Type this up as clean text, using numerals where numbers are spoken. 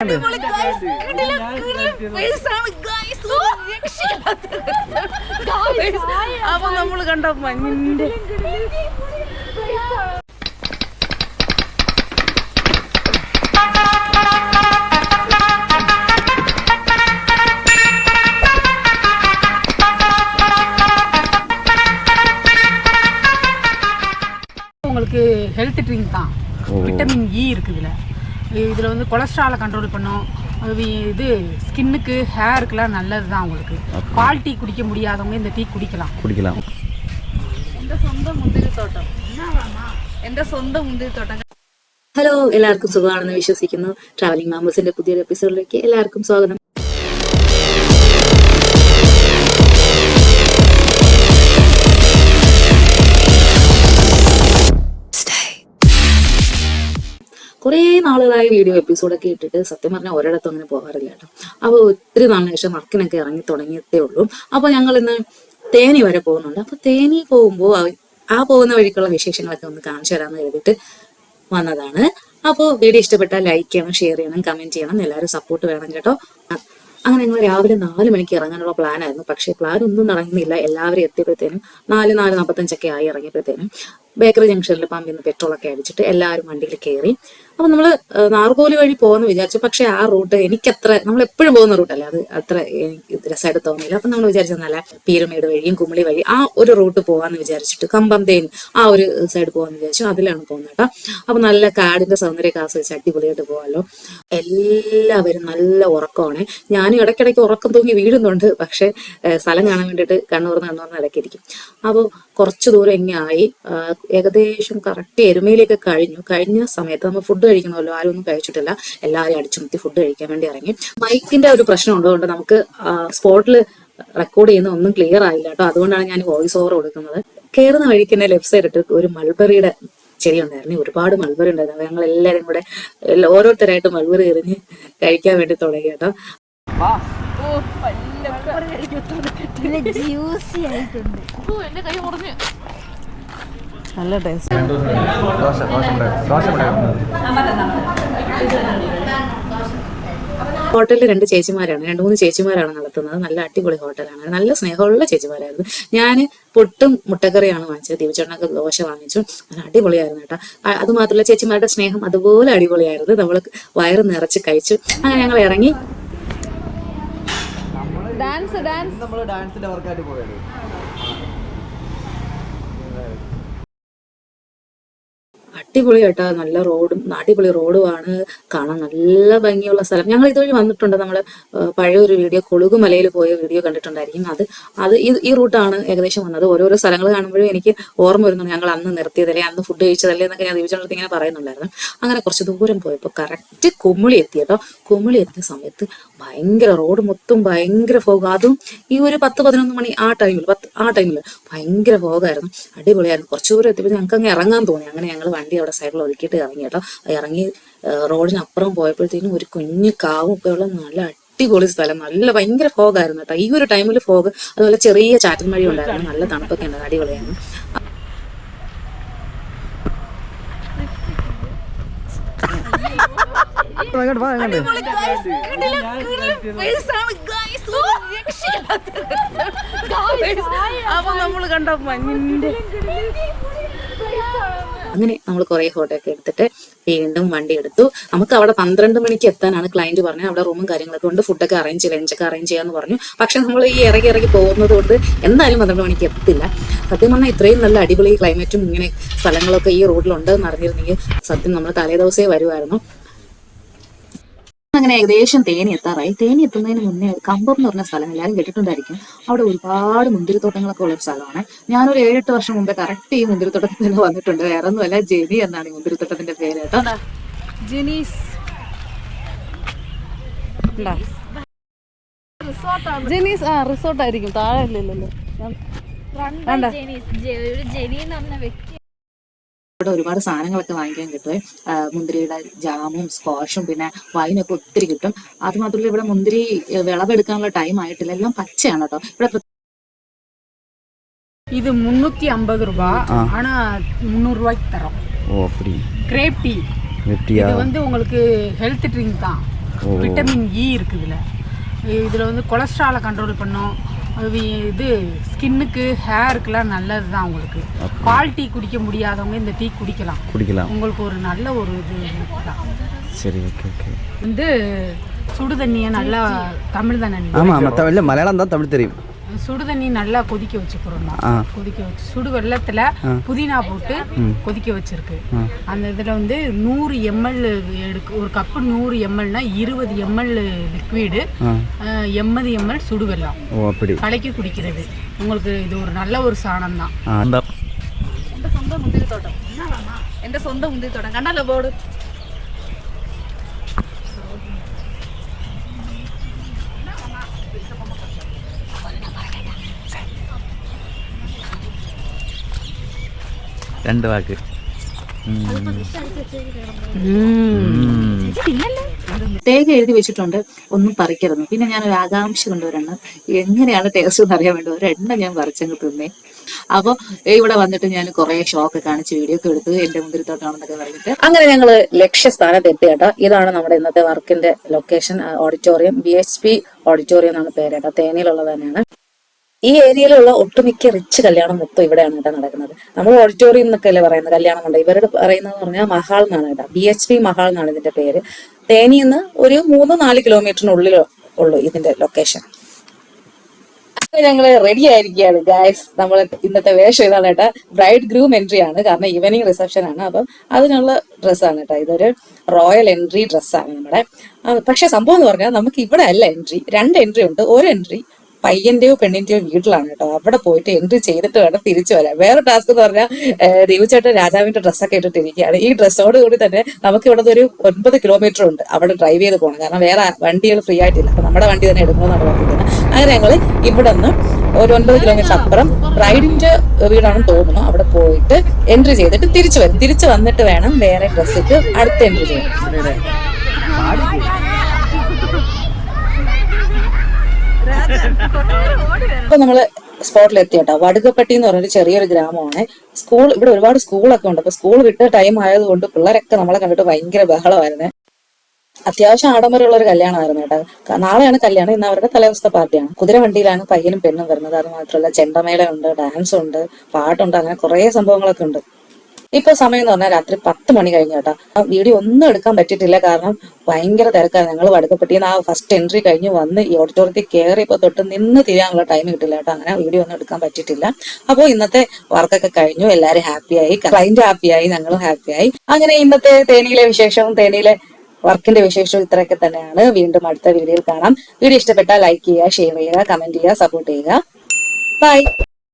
അപ്പൊ നമ്മള് കണ്ട മഞ്ഞിന്റെ உங்களுக்கு ஹெல்த் ட்ரிங்க் தான். விட்டமின் இ இருக்குதுல. இதில் வந்து கொலஸ்ட்ராலை கண்ட்ரோல் பண்ணும். அது இது ஸ்கின்னுக்கு ஹேருக்குலாம் நல்லது தான். உங்களுக்கு பால் டீ குடிக்க முடியாதவங்க இந்த டீ குடிக்கலாம். എൻ്റെ സ്വന്തം മുന്തിരിത്തോട്ടം. എൻ്റെ സ്വന്തം മുന്തിരിത്തോട്ടം. ഹലോ, എല്ലാവർക്കും സുഖമാണെന്ന് വിശ്വസിക്കുന്നു. ട്രാവലിംഗ് മാമേഴ്സിന്റെ പുതിയൊരു എപ്പിസോഡിലേക്ക് എല്ലാവർക്കും സ്വാഗതം. കുറേ നാളുകളായി വീഡിയോ എപ്പിസോഡൊക്കെ ഇട്ടിട്ട് സത്യം പറഞ്ഞാൽ ഒരിടത്തും അങ്ങനെ പോകാറില്ല കേട്ടോ. അപ്പോൾ ഒത്തിരി നാളിന് ശേഷം വർക്കിനൊക്കെ ഇറങ്ങി തുടങ്ങിയിട്ടേ ഉള്ളൂ. അപ്പോൾ ഞങ്ങൾ ഇന്ന് തേനി വരെ പോകുന്നുണ്ട്. അപ്പോൾ തേനി പോകുമ്പോൾ ആ പോകുന്ന വഴിക്കുള്ള വിശേഷങ്ങളൊക്കെ ഒന്ന് കാണിച്ചു തരാമെന്ന് കരുതിയിട്ട് വന്നതാണ്. അപ്പോൾ വീഡിയോ ഇഷ്ടപ്പെട്ടാൽ ലൈക്ക് ചെയ്യണം, ഷെയർ ചെയ്യണം, കമന്റ് ചെയ്യണം. എല്ലാവരും സപ്പോർട്ട് വേണം കേട്ടോ. അങ്ങനെ ഞങ്ങൾ രാവിലെ 4 മണിക്ക് ഇറങ്ങാനുള്ള പ്ലാനായിരുന്നു. പക്ഷേ പ്ലാൻ ഒന്നും നടന്നില്ല. എല്ലാവരും എത്തിയപ്പോഴത്തേനും 4:45 ആയി. ഇറങ്ങിയപ്പോഴത്തേനും ബേക്കറി ജംഗ്ഷനിൽ പമ്പിൽ നിന്ന് പെട്രോളൊക്കെ അടിച്ചിട്ട് എല്ലാവരും വണ്ടിയിൽ കയറി. അപ്പൊ നമ്മള് നാർക്കോലി വഴി പോകുന്ന വിചാരിച്ചു. പക്ഷെ ആ റൂട്ട് എനിക്കത്ര, നമ്മൾ എപ്പോഴും പോകുന്ന റൂട്ടല്ല, അത് അത്ര എനിക്ക് രസമായിട്ട് തോന്നിയില്ല. അപ്പൊ നമ്മൾ വിചാരിച്ചത് നല്ല പീരുമേട് വഴിയും കുമിളി വഴി ആ ഒരു റൂട്ട് പോകാന്ന് വിചാരിച്ചിട്ട്, കമ്പം തേനി ആ ഒരു സൈഡ് പോകാന്ന് വിചാരിച്ചു. അതിലാണ് പോകുന്നത് കേട്ടോ. അപ്പൊ നല്ല കാടിന്റെ സൗന്ദര്യമൊക്കെ ആസ്വദിച്ച് അടിപൊളിയായിട്ട് പോകാമല്ലോ. എല്ലാവരും നല്ല ഉറക്കമാണ്. ഞാനും ഇടയ്ക്കിടയ്ക്ക് ഉറക്കം തൂങ്ങി വീഴുന്നുണ്ട്. പക്ഷെ സ്ഥലം കാണാൻ വേണ്ടിയിട്ട് കണ്ണൂർന്ന് ഇടയ്ക്കിരിക്കും. അപ്പോൾ കുറച്ച് ദൂരം ഇങ്ങായി. ഏകദേശം കറക്റ്റ് എരുമയിലേക്ക് കഴിഞ്ഞ സമയത്ത് നമ്മൾ ഫുഡ് കഴിക്കണമല്ലോ. ആരും ഒന്നും കഴിച്ചിട്ടില്ല. എല്ലാവരും അടിച്ചുമുത്തി ഫുഡ് കഴിക്കാൻ വേണ്ടി ഇറങ്ങി. മൈക്കിന്റെ ഒരു പ്രശ്നം ഉള്ളതുകൊണ്ട് നമുക്ക് സ്പോട്ടിൽ റെക്കോർഡ് ചെയ്യുന്ന ഒന്നും ക്ലിയർ ആയില്ല കേട്ടോ. അതുകൊണ്ടാണ് ഞാൻ വോയിസ് ഓവർ കൊടുക്കുന്നത്. കയറുന്ന വഴിക്ക് തന്നെ ലെഫ്റ്റ് സൈഡിട്ട് ഒരു മൾബറിയുടെ ചെടി ഉണ്ടായിരുന്നു. ഒരുപാട് മൾബറി ഉണ്ടായിരുന്നു. ഞങ്ങൾ എല്ലാവരും കൂടെ ഓരോരുത്തരായിട്ട് മൾബറി എറിഞ്ഞ് കഴിക്കാൻ വേണ്ടി തുടങ്ങി കേട്ടോ. നല്ല ടേസ്റ്റ്. ഹോട്ടലിൽ 2 ചേച്ചിമാരാണ്, 2-3 ചേച്ചിമാരാണ് നടത്തുന്നത്. നല്ല അടിപൊളി ഹോട്ടലാണ്. നല്ല സ്നേഹമുള്ള ചേച്ചിമാരായിരുന്നു. ഞാൻ പൊട്ടും മുട്ടക്കറിയാണ് വാങ്ങിച്ചത്. ദിവചേട്ടനൊക്കെ ദോശ വാങ്ങിച്ചു. നല്ല അടിപൊളിയായിരുന്നു കേട്ടോ. അത് മാത്രമല്ല ചേച്ചിമാരുടെ സ്നേഹം അതുപോലെ അടിപൊളിയായിരുന്നു. നമ്മൾ വയറ് നിറച്ച് കഴിച്ചു. അങ്ങനെ ഞങ്ങൾ ഇറങ്ങി. അടിപൊളി കേട്ടോ. നല്ല റോഡും അടിപൊളി റോഡുമാണ്. കാണാൻ നല്ല ഭംഗിയുള്ള സ്ഥലം. ഞങ്ങൾ ഇതുവഴി വന്നിട്ടുണ്ട്. നമ്മൾ പഴയൊരു വീഡിയോ കൊളുകുമലയിൽ പോയ വീഡിയോ കണ്ടിട്ടുണ്ടായിരിക്കും. അത് ഈ റൂട്ടാണ് ഏകദേശം വന്നത്. ഓരോരോ സ്ഥലങ്ങൾ കാണുമ്പോഴും എനിക്ക് ഓർമ്മ വരുന്നു, ഞങ്ങൾ അന്ന് നിർത്തിയതല്ലേ, അന്ന് ഫുഡ് കഴിച്ചതല്ലേ എന്നൊക്കെ ഞാൻ ദിവസം ഇങ്ങനെ പറയുന്നുണ്ടായിരുന്നു. അങ്ങനെ കുറച്ച് ദൂരം പോയപ്പോൾ കറക്റ്റ് കുമിളി എത്തി കേട്ടോ. കുമിളി എത്തിയ സമയത്ത് ഭയങ്കര റോഡ് മൊത്തം ഭയങ്കര ഫോഗ്. അതും ഈ ഒരു 10-11 മണി ആ ടൈമിൽ ഭയങ്കര ഫോഗായിരുന്നു. അടിപൊളിയായിരുന്നു. കുറച്ചു ദൂരം എത്തിയപ്പോൾ ഞങ്ങൾക്ക് അങ്ങ് ഇറങ്ങാൻ തോന്നി. അങ്ങനെ ഞങ്ങൾ വണ്ടി അവിടെ സൈഡിൽ ഒതുക്കിയിട്ട് ഇറങ്ങി കേട്ടോ. ഇറങ്ങി റോഡിനപ്പുറം പോയപ്പോഴത്തേനും ഒരു കുഞ്ഞു കാവും ഒക്കെ ഉള്ള നല്ല അടിപൊളി സ്ഥലം. നല്ല ഭയങ്കര ഫോഗായിരുന്നു കേട്ടോ. ഈ ഒരു ടൈമിൽ ഫോഗ്, അതുപോലെ ചെറിയ ചാറ്റൽ മഴ ഉണ്ടായിരുന്നു. നല്ല തണുപ്പൊക്കെ ഉണ്ടായിരുന്നു. അടിപൊളിയായിരുന്നു. അപ്പൊ നമ്മള് കണ്ട മഞ്ഞിന്റെ. അങ്ങനെ നമ്മൾ കുറെ ഫോട്ടോ ഒക്കെ എടുത്തിട്ട് വീണ്ടും വണ്ടി എടുത്തു. നമുക്ക് അവിടെ 12 മണിക്ക് എത്താനാണ് ക്ലയന്റ് പറഞ്ഞത്. അവിടെ റൂമും കാര്യങ്ങളൊക്കെ കൊണ്ട് ഫുഡൊക്കെ ലഞ്ചൊക്കെ അറേഞ്ച് ചെയ്യാന്ന് പറഞ്ഞു. പക്ഷെ നമ്മൾ ഈ ഇറങ്ങി പോകുന്നത് കൊണ്ട് എന്തായാലും 12 മണിക്ക് എത്തില്ല. സത്യം പറഞ്ഞാൽ ഇത്രയും നല്ല അടിപൊളി ക്ലൈമറ്റും ഇങ്ങനെ സ്ഥലങ്ങളൊക്കെ ഈ റോഡിലുണ്ടെന്ന് അറിഞ്ഞിരുന്നെങ്കിൽ സത്യം നമ്മൾ തലേ ദിവസമേ വരുമായിരുന്നു. അങ്ങനെ ഏകദേശം തേനി എത്താറായി. തേനി എത്തുന്നതിന് മുന്നേ കമ്പം എന്ന് പറഞ്ഞ സ്ഥലം എല്ലാവരും കേട്ടിട്ടുണ്ടായിരിക്കും. അവിടെ ഒരുപാട് മുന്തിരിത്തോട്ടങ്ങളൊക്കെ ഉള്ള സ്ഥലമാണ്. ഞാനൊരു 7-8 വർഷം മുമ്പേ കറക്റ്റ് ഈ മുന്തിരിത്തോട്ടത്തിൽ തന്നെ വന്നിട്ടുണ്ട്. വേറെ ഒന്നുമല്ല, ജെനി എന്നാണ് ഈ മുന്തിരിത്തോട്ടത്തിന്റെ പേര് കേട്ടോ. ജെനീസ് റിസോർട്ടായിരിക്കും. താഴെ ഇല്ലല്ലോ. ഇവിടെ ഒരുപാട് സാധനങ്ങളൊക്കെ വാങ്ങിക്കാൻ കിട്ടും. മുന്തിരിയുടെ ജാമും സ്ക്വാഷും പിന്നെ വൈനൊക്കെ ഒത്തിരി കിട്ടും. അത് മാത്രമല്ല ഇവിടെ മുന്തിരി വിളവെടുക്കാനുള്ള ടൈം ആയിട്ടില്ല. എല്ലാം പച്ചയാണ് കേട്ടോ. ഇവിടെ இது 350 ரூபாய். ஆனா 300 ரூபாய்க்கு தரோம். Grape tea. இது வந்து உங்களுக்கு ஹெல்த் ட்ரிங்க் தான். விட்டமின் இ இருக்குது இதில் வந்து கொலஸ்ட்ராலை கண்ட்ரோல் பண்ணும். இது ஸ்கின்னுக்கு ஹேருக்குலாம் நல்லது தான் உங்களுக்கு. பால் டீ குடிக்க முடியாதவங்க இந்த டீ குடிக்கலாம். உங்களுக்கு ஒரு நல்ல ஒரு இது இருக்குதான். சரி, ஓகே ஓகே. வந்து சுடு தண்ணியை நல்லா தமிழ் தானே? ஆமாம், தமிழில் மலையாளம் தான், தமிழ் தெரியும். சுடு தண்ணி நல்லா கொதிக்க வச்சுக்கிறோம். கொதிக்க வச்சு சுடு வெள்ளத்தில் புதினா போட்டு கொதிக்க வச்சிருக்கு. அந்த இதில் வந்து 100 ml ஒரு கப்பு 100 mlனா 20 ml லிக்விடு, 80 ml சுடு வெள்ளம் கலக்கி குடிக்கிறது. உங்களுக்கு இது ஒரு நல்ல ஒரு சாணம் தான். എൻ്റെ സ്വന്തം മുന്തിരിത്തോട്ടം, എൻ്റെ സ്വന്തം മുന്തിരിത്തോട്ടം കണ്ടല്ലോ ബോർഡ്. രണ്ട് വാക്ക്. തേങ്ങ എഴുതി വെച്ചിട്ടുണ്ട്, ഒന്നും പറിക്കരുത്. പിന്നെ ഞാനൊരു ആകാംക്ഷ കൊണ്ടുവരണം, എങ്ങനെയാണ് ടേസ്റ്റ് എന്ന് അറിയാൻ വേണ്ടി ഒരെണ്ണം ഞാൻ പറിച്ചങ്ങ് തിന്നേ. അപ്പൊ ഇവിടെ വന്നിട്ട് ഞാൻ കുറെ ഷോക്ക് കാണിച്ച് വീഡിയോ ഒക്കെ എടുത്ത് എന്റെ മുന്തിരിത്തോട്ടാണെന്നൊക്കെ പറഞ്ഞിട്ട് അങ്ങനെ ഞങ്ങള് ലക്ഷ്യസ്ഥാനത്ത് എത്തി കേട്ടോ. ഇതാണ് നമ്മുടെ ഇന്നത്തെ വർക്കിന്റെ ലൊക്കേഷൻ. ഓഡിറ്റോറിയം BHP ഓഡിറ്റോറിയം എന്നാണ് പേര് കേട്ടോ. തേനിയിലുള്ളത് തന്നെയാണ്. ഈ ഏരിയയിലുള്ള ഒട്ടുമിക്ക റിച്ച് കല്യാണം മൊത്തം ഇവിടെയാണ് കേട്ടോ നടക്കുന്നത്. നമ്മൾ ഓഡിറ്റോറിയം എന്നൊക്കെ അല്ലേ പറയുന്നത്, കല്യാണം കൊണ്ട്. ഇവരുടെ പറയുന്നത് പറഞ്ഞാൽ മഹാൾ എന്നാണ് കേട്ടോ. BHP മഹാൾ എന്നാണ് ഇതിന്റെ പേര്. തേനിന്ന് ഒരു 3-4 കിലോമീറ്ററിനുള്ളിൽ ഉള്ളൂ ഇതിന്റെ ലൊക്കേഷൻ. ഞങ്ങള് റെഡി ആയിരിക്കുകയാണ് ഗായ്സ്. നമ്മൾ ഇന്നത്തെ വേഷം ഇതാണ് കേട്ടോ. ബ്രൈഡ് ഗ്രൂം എൻട്രി ആണ്, കാരണം ഈവനിങ് റിസപ്ഷൻ ആണ്. അപ്പം അതിനുള്ള ഡ്രസ്സാണ് കേട്ടോ. ഇതൊരു റോയൽ എൻട്രി ഡ്രസ്സാണ് നമ്മുടെ. പക്ഷെ സംഭവം എന്ന് പറഞ്ഞാൽ നമുക്ക് ഇവിടെ അല്ല എൻട്രി, 2 എൻട്രി ഉണ്ട്. ഒരു എൻട്രി പയ്യന്റെയോ പെണ്ണിന്റെയോ വീട്ടിലാണ് കേട്ടോ. അവിടെ പോയിട്ട് എൻട്രി ചെയ്തിട്ട് വേണം തിരിച്ചു വരാൻ. വേറെ ടാസ്ക് എന്ന് പറഞ്ഞാൽ ദീപുചേട്ടൻ രാജാവിന്റെ ഡ്രസ്സൊക്കെ ഇട്ടിട്ടിരിക്കുകയാണ്. ഈ ഡ്രസ്സോട് കൂടി തന്നെ നമുക്ക് ഇവിടെ ഒരു 9 കിലോമീറ്റർ ഉണ്ട് അവിടെ ഡ്രൈവ് ചെയ്ത് പോകണം, കാരണം വേറെ വണ്ടികൾ ഫ്രീ ആയിട്ടില്ല. അപ്പൊ നമ്മുടെ വണ്ടി തന്നെ എടുക്കണമെന്നാണ് പറഞ്ഞിരിക്കുന്നത്. അങ്ങനെ ഞങ്ങൾ ഇവിടെ നിന്ന് ഒരു 9 കിലോമീറ്റർ അപ്പുറം ബ്രൈഡിന്റെ വീടാണെന്ന് തോന്നുന്നു, അവിടെ പോയിട്ട് എൻട്രി ചെയ്തിട്ട് തിരിച്ചു വരും. തിരിച്ചു വന്നിട്ട് വേണം വേറെ ഡ്രസ്സ് ഇട്ട് അടുത്ത എൻട്രി ചെയ്യാൻ. ഇപ്പൊ നമ്മള് സ്പോട്ടിൽ എത്തി കേട്ടോ. വടുകപ്പട്ടി എന്ന് പറഞ്ഞൊരു ചെറിയൊരു ഗ്രാമമാണ്. ഇവിടെ ഒരുപാട് സ്കൂളൊക്കെ ഉണ്ട്. അപ്പൊ സ്കൂൾ വിട്ട ടൈം ആയതുകൊണ്ട് പിള്ളേരൊക്കെ നമ്മളെ കണ്ടിട്ട് ഭയങ്കര ബഹളമായിരുന്നു. അത്യാവശ്യം ആഡംബരമുള്ള ഒരു കല്യാണമായിരുന്നു കേട്ടോ. നാളെയാണ് കല്യാണം, ഇന്ന് അവരുടെ തലേദിവസത്തെ പാർട്ടിയാണ്. കുതിരവണ്ടിയിലാണ് പയ്യനും പെണ്ണും വരുന്നത്. അത് മാത്രമല്ല ചെണ്ടമേളയുണ്ട്, ഡാൻസ് ഉണ്ട്, പാട്ടുണ്ട്, അങ്ങനെ കുറെ സംഭവങ്ങളൊക്കെ ഉണ്ട്. ഇപ്പൊ സമയം എന്ന് പറഞ്ഞാൽ രാത്രി 10 മണി കഴിഞ്ഞു കേട്ടോ. വീഡിയോ ഒന്നും എടുക്കാൻ പറ്റിയിട്ടില്ല, കാരണം ഭയങ്കര തിരക്കാണ്. ഞങ്ങൾ വടുക്കപ്പെട്ടിന്ന് ഫസ്റ്റ് എൻട്രി കഴിഞ്ഞ് വന്ന് ഈ ഓഡിറ്റോറിയത്തിൽ കയറിയപ്പോ തൊട്ട് നിന്ന് തിരിയാനുള്ള ടൈം കിട്ടില്ല കേട്ടോ. അങ്ങനെ വീഡിയോ ഒന്നും എടുക്കാൻ പറ്റിയിട്ടില്ല. അപ്പോൾ ഇന്നത്തെ വർക്കൊക്കെ കഴിഞ്ഞു, എല്ലാവരും ഹാപ്പിയായി, ക്ലൈന്റ് ഹാപ്പിയായി, ഞങ്ങളും ഹാപ്പിയായി. അങ്ങനെ ഇന്നത്തെ തേനിയിലെ വിശേഷവും തേനിയിലെ വർക്കിന്റെ വിശേഷവും ഇത്രയൊക്കെ തന്നെയാണ്. വീണ്ടും അടുത്ത വീഡിയോയിൽ കാണാം. വീഡിയോ ഇഷ്ടപ്പെട്ടാൽ ലൈക്ക് ചെയ്യുക, ഷെയർ ചെയ്യുക, കമന്റ് ചെയ്യുക, സപ്പോർട്ട് ചെയ്യുക. ബൈ.